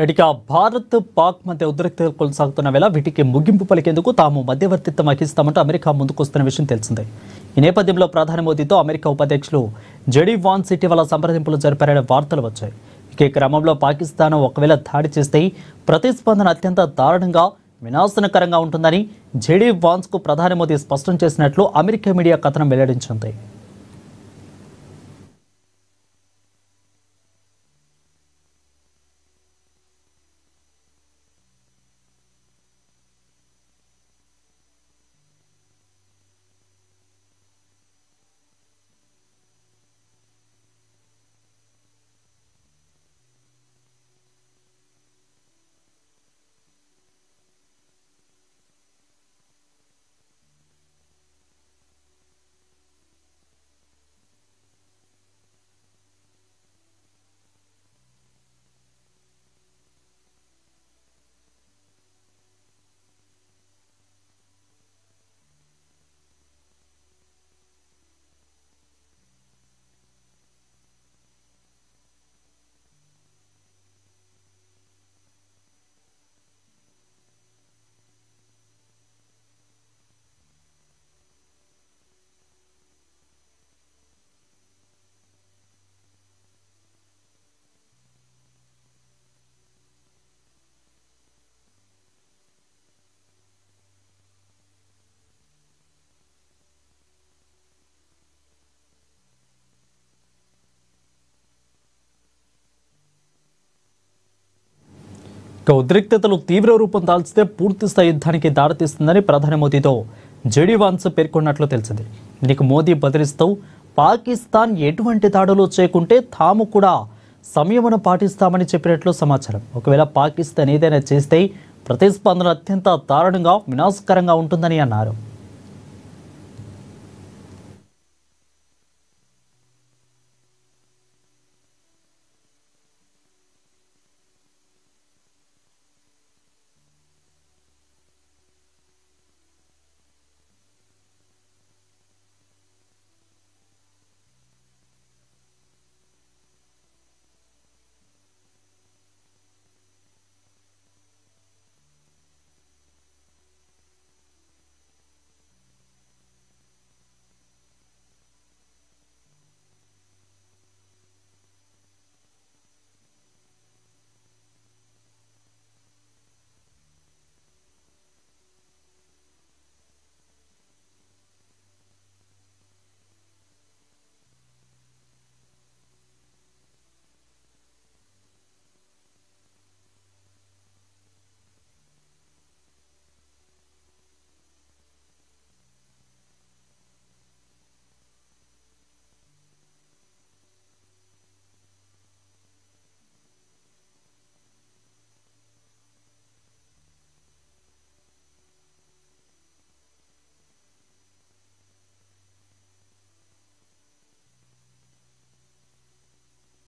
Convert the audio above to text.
ఇక భారత్ పాక్ మధ్య ఉద్రిక్తతలు కొనసాగుతున్న వేళ వీటికి ముగింపు పలికేందుకు తాము మధ్యవర్తిత్వం వహిస్తామంటూ అమెరికా ముందుకొస్తున్న విషయం తెలిసిందే. ఈ నేపథ్యంలో ప్రధాని మోదీతో అమెరికా ఉపాధ్యక్షులు జెడీ వాన్స్ ఇటీవల సంప్రదింపులు జరిపారనే వార్తలు వచ్చాయి. ఈ క్రమంలో పాకిస్తాన్ ఒకవేళ దాడి చేస్తే ప్రతిస్పందన అత్యంత దారుణంగా వినాశనకరంగా ఉంటుందని జెడీ వాన్స్కు ప్రధాని మోదీ స్పష్టం చేసినట్లు అమెరికా మీడియా కథనం వెల్లడించింది. ఉద్రిక్తతలు తీవ్ర రూపం దాల్చితే పూర్తిస్థాయి యుద్ధానికి దారితీస్తుందని ప్రధాని మోదీతో జెడీ వాన్స్ పేర్కొన్నట్లు తెలిసింది. దీనికి మోదీ బదిలిస్తూ పాకిస్తాన్ ఎటువంటి దాడులు చేయకుంటే తాము కూడా సంయమనం పాటిస్తామని చెప్పినట్లు సమాచారం. ఒకవేళ పాకిస్తాన్ ఏదైనా చేస్తే ప్రతిస్పందన అత్యంత దారుణంగా వినాశకరంగా ఉంటుందని అన్నారు.